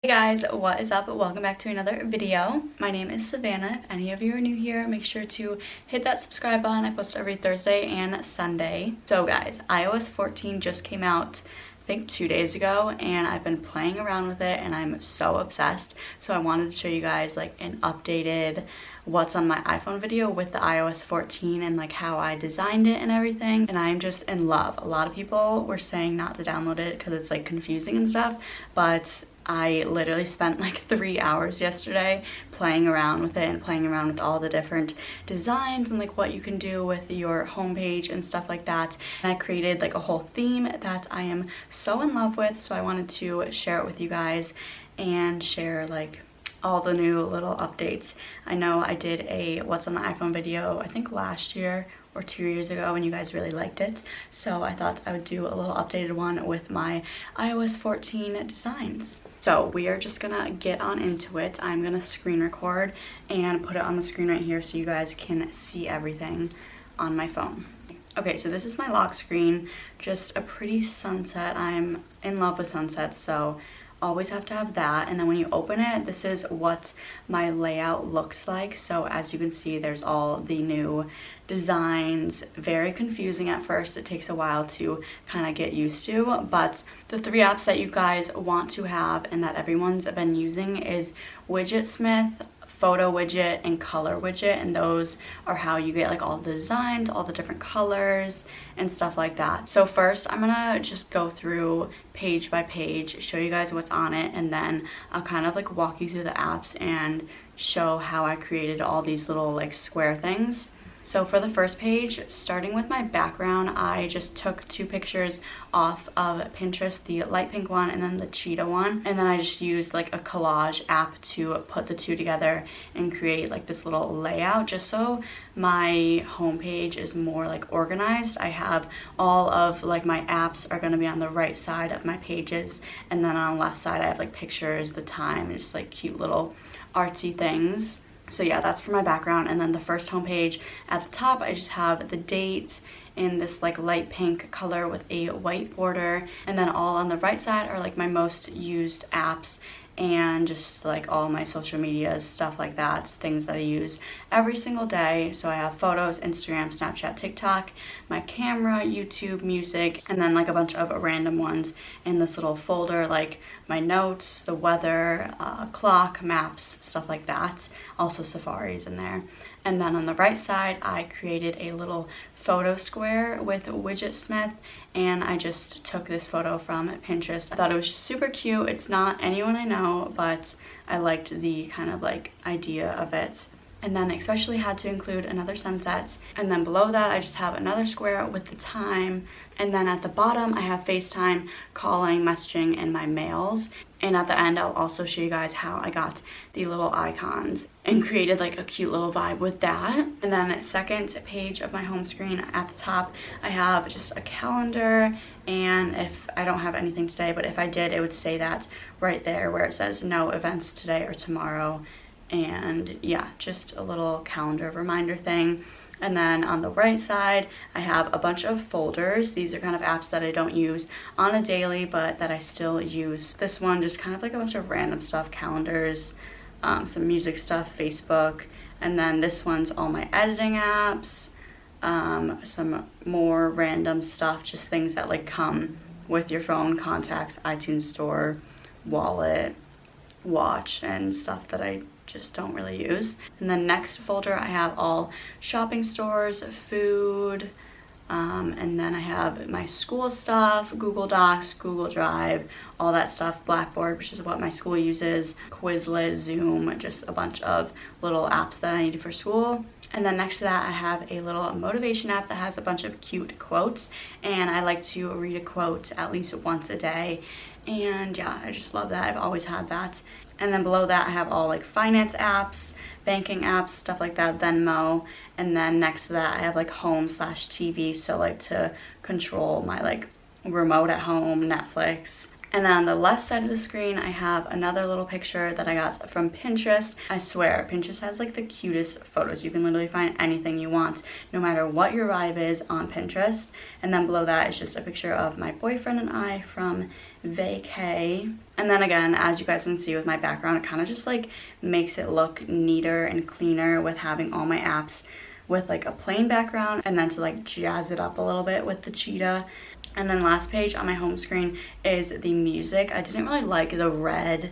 Hey guys, what is up? Welcome back to another video. My name is Savannah. If any of you are new here, make sure to hit that subscribe button. I post every Thursday and Sunday. So guys, iOS 14 just came out I think 2 days ago, and I've been playing around with it and I'm so obsessed. So I wanted to show you guys like an updated what's on my iPhone video with the iOS 14 and like how I designed it and everything, and I'm just in love. A lot of people were saying not to download it because it's like confusing and stuff, but I literally spent like 3 hours yesterday playing around with it and playing around with all the different designs and like what you can do with your homepage and stuff like that. And I created like a whole theme that I am so in love with, so I wanted to share it with you guys and share like all the new little updates. I know I did a what's on the iPhone video I think last year or 2 years ago and you guys really liked it, so I thought I would do a little updated one with my iOS 14 designs. So we are just gonna get on into it. I'm gonna screen record and put it on the screen right here so you guys can see everything on my phone. Okay, so this is my lock screen, just a pretty sunset. I'm in love with sunsets, so always have to have that. And then when you open it, this is what my layout looks like. So as you can see, there's all the new designs. Very confusing at first. It takes a while to kind of get used to, but the 3 apps that you guys want to have and that everyone's been using is widgetsmith, photo widget, and color widget, and those are how you get like all the designs, all the different colors and stuff like that. So first I'm gonna just go through page by page, show you guys what's on it, and then I'll kind of like walk you through the apps and show how I created all these little like square things. So for the first page, starting with my background, I just took 2 pictures off of Pinterest, the light pink one and then the cheetah one. And then I just used like a collage app to put the 2 together and create like this little layout just so my homepage is more like organized. I have all of like my apps are going to be on the right side of my pages, and then on the left side I have like pictures, the time, and just like cute little artsy things. So yeah, that's for my background. And then the first homepage at the top, I just have the dates in this like light pink color with a white border. And then all on the right side are like my most used apps and just like all my social media stuff like that, things that I use every single day. So I have photos, Instagram, Snapchat, TikTok, my camera, YouTube, music, and then like a bunch of random ones in this little folder, like my notes, the weather, clock, maps, stuff like that. Also Safari's in there. And then on the right side, I created a little photo square with widgetsmith, and I just took this photo from Pinterest. I thought it was just super cute. It's not anyone I know, but I liked the kind of like idea of it. And then especially had to include another sunset. And then below that, I just have another square with the time. And then at the bottom, I have FaceTime, calling, messaging, and my mails. And at the end, I'll also show you guys how I got the little icons and created like a cute little vibe with that. And then second page of my home screen at the top, I have just a calendar. And if I don't have anything today, but if I did, it would say that right there where it says no events today or tomorrow. And yeah, just a little calendar reminder thing. And then on the right side, I have a bunch of folders. These are kind of apps that I don't use on a daily, but that I still use. This one, just kind of like a bunch of random stuff, calendars, some music stuff, Facebook. And then this one's all my editing apps, some more random stuff, just things that like come with your phone, contacts, iTunes Store, wallet, watch, and stuff that I just don't really use. And then next folder, I have all shopping stores, food, and then I have my school stuff, Google Docs, Google Drive, all that stuff, Blackboard, which is what my school uses, Quizlet, Zoom, just a bunch of little apps that I need for school. And then next to that, I have a little motivation app that has a bunch of cute quotes, and I like to read a quote at least once a day. And yeah, I just love that. I've always had that. And then below that, I have all like finance apps, banking apps, stuff like that, Venmo. And then next to that, I have like home/TV, so like to control my like remote at home, Netflix. And then on the left side of the screen, I have another little picture that I got from Pinterest. I swear, Pinterest has like the cutest photos. You can literally find anything you want, no matter what your vibe is on Pinterest. And then below that is just a picture of my boyfriend and I from vacay. And then again, as you guys can see with my background, it kind of just like makes it look neater and cleaner with having all my apps with like a plain background, and then to like jazz it up a little bit with the cheetah. And then last page on my home screen is the music. I didn't really like the red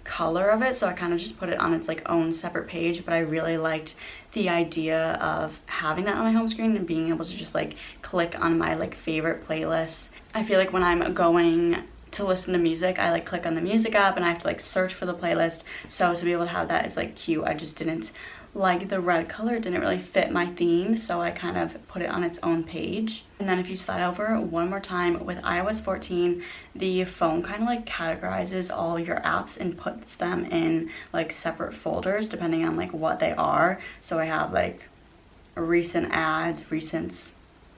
color of it, so I kind of just put it on its like own separate page, but I really liked the idea of having that on my home screen and being able to just like click on my like favorite playlists. I feel like when I'm going to listen to music, I like click on the music app and I have to like search for the playlist, so to be able to have that is like cute. I just didn't like the red color, it didn't really fit my theme, so I kind of put it on its own page. And then if you slide over one more time, with iOS 14, the phone kind of like categorizes all your apps and puts them in like separate folders depending on like what they are. So I have like recent ads, recent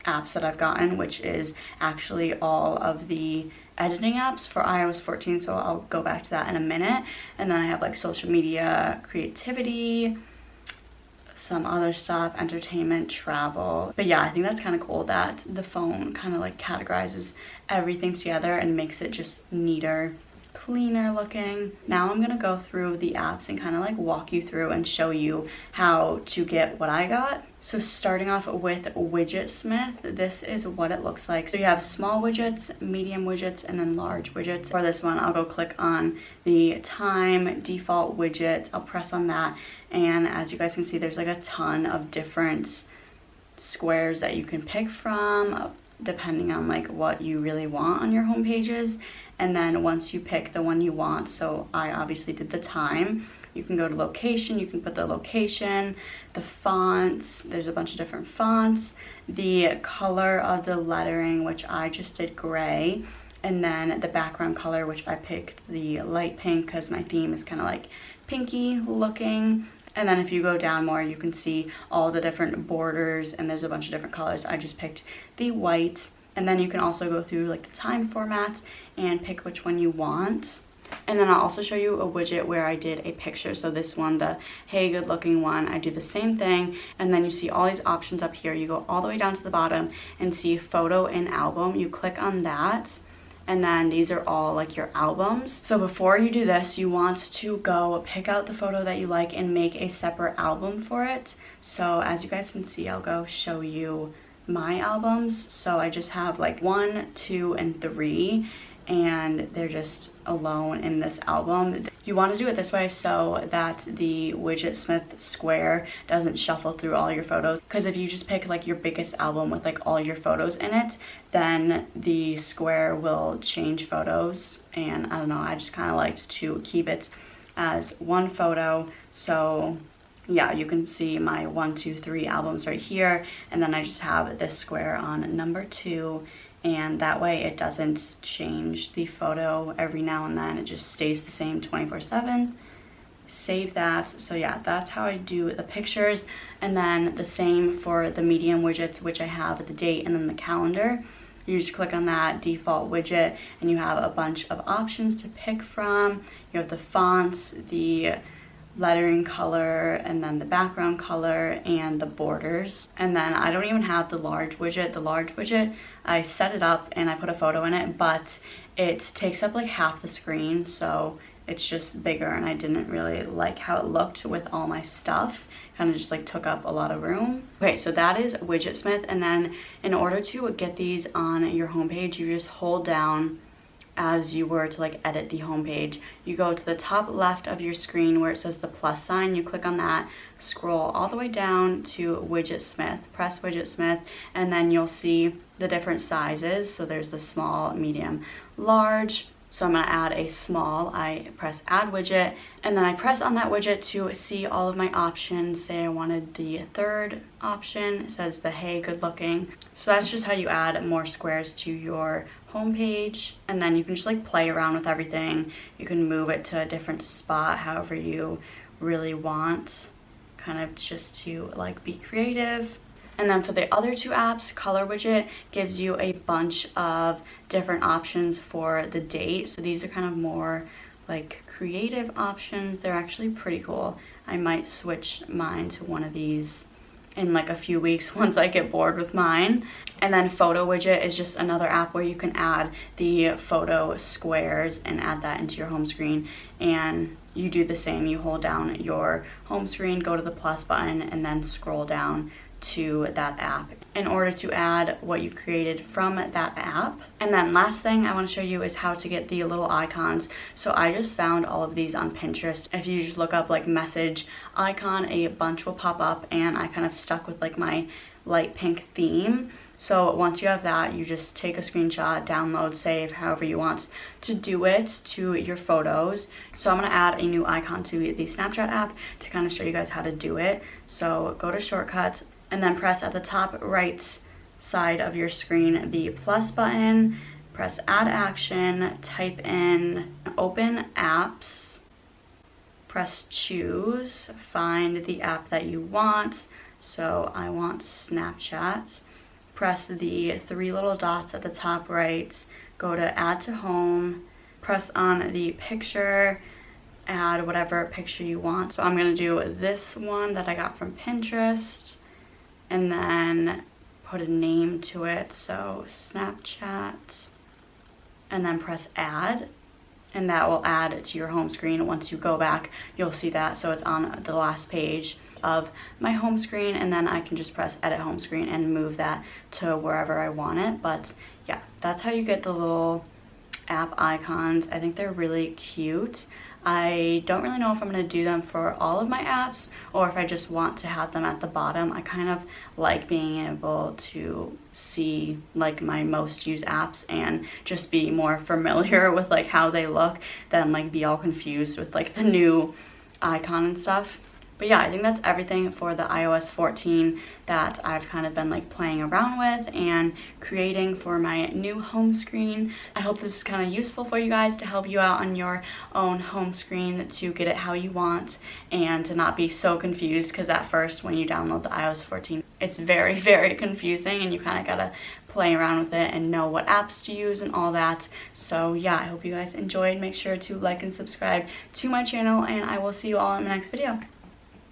apps that I've gotten, which is actually all of the editing apps for iOS 14, so I'll go back to that in a minute. And then I have like social media, creativity, some other stuff, entertainment, travel. But yeah, I think that's kind of cool that the phone kind of like categorizes everything together and makes it just neater, cleaner looking. Now I'm gonna go through the apps and kind of like walk you through and show you how to get what I got. So starting off with widgetsmith, this is what it looks like. So you have small widgets, medium widgets, and then large widgets. For this one, I'll go click on the time default widget. I'll press on that, and as you guys can see, there's like a ton of different squares that you can pick from depending on like what you really want on your home pages. And then once you pick the one you want, so I obviously did the time, you can go to location, you can put the location, the fonts, there's a bunch of different fonts, the color of the lettering, which I just did gray, and then the background color, which I picked the light pink because my theme is kind of like pinky looking. And then if you go down more, you can see all the different borders, and there's a bunch of different colors. I just picked the white. And then you can also go through like the time formats and pick which one you want. And then I'll also show you a widget where I did a picture. So this one, the hey good looking one, I do the same thing. And then you see all these options up here. You go all the way down to the bottom and see photo and album. You click on that, and then these are all like your albums. So before you do this, you want to go pick out the photo that you like and make a separate album for it. So as you guys can see, I'll go show you my albums. So I just have like 1, 2, and 3, and they're just alone in this album. You want to do it this way so that the widgetsmith square doesn't shuffle through all your photos, because if you just pick like your biggest album with like all your photos in it, then the square will change photos. And I don't know, I just kind of liked to keep it as one photo. So yeah, you can see my 1, 2, 3 albums right here, and then I just have this square on number 2, and that way it doesn't change the photo every now and then. It just stays the same 24/7. Save that. So yeah, that's how I do the pictures. And then the same for the medium widgets, which I have the date and then the calendar. You just click on that default widget and you have a bunch of options to pick from. You have the fonts, the lettering color, and then the background color and the borders. And then I don't even have the large widget. The large widget, I set it up and I put a photo in it, but it takes up like half the screen, so it's just bigger, and I didn't really like how it looked with all my stuff. Kind of just like took up a lot of room. Okay, so that is widgetsmith. And then in order to get these on your homepage, you just hold down as you were to like edit the homepage. You go to the top left of your screen where it says the plus sign, you click on that, scroll all the way down to widgetsmith, press widgetsmith, and then you'll see the different sizes. So there's the small, medium, large. So I'm gonna add a small. I press add widget, and then I press on that widget to see all of my options. Say I wanted the third option, it says the hey good looking. So that's just how you add more squares to your homepage. And then you can just like play around with everything. You can move it to a different spot however you really want, kind of just to like be creative. And then for the other two apps, color widget gives you a bunch of different options for the date. So these are kind of more like creative options. They're actually pretty cool. I might switch mine to one of these in like a few weeks once I get bored with mine. And then photo widget is just another app where you can add the photo squares and add that into your home screen. And you do the same, you hold down your home screen, go to the plus button, and then scroll down to that app in order to add what you created from that app. And then last thing I want to show you is how to get the little icons. So I just found all of these on Pinterest. If you just look up like message icon, a bunch will pop up, and I kind of stuck with like my light pink theme. So once you have that, you just take a screenshot, download, save, however you want to do it to your photos. So I'm going to add a new icon to the Snapchat app to kind of show you guys how to do it. So go to shortcuts and then press at the top right side of your screen the plus button, press add action, type in open apps, press choose, find the app that you want. So I want Snapchat. Press the three little dots at the top right, go to add to home, press on the picture, add whatever picture you want. So I'm gonna do this one that I got from Pinterest, and then put a name to it, so Snapchat, and then press add, and that will add it to your home screen. Once you go back, you'll see that, so it's on the last page of my home screen, and then I can just press edit home screen and move that to wherever I want it. But yeah, that's how you get the little app icons. I think they're really cute. I don't really know if I'm going to do them for all of my apps or if I just want to have them at the bottom. I kind of like being able to see like my most used apps and just be more familiar with like how they look than like be all confused with like the new icon and stuff. But yeah, I think that's everything for the iOS 14 that I've kind of been like playing around with and creating for my new home screen. I hope this is kind of useful for you guys to help you out on your own home screen to get it how you want and to not be so confused, because at first when you download the iOS 14, it's very, very confusing and you kind of gotta play around with it and know what apps to use and all that. So yeah, I hope you guys enjoyed. Make sure to like and subscribe to my channel, and I will see you all in the next video.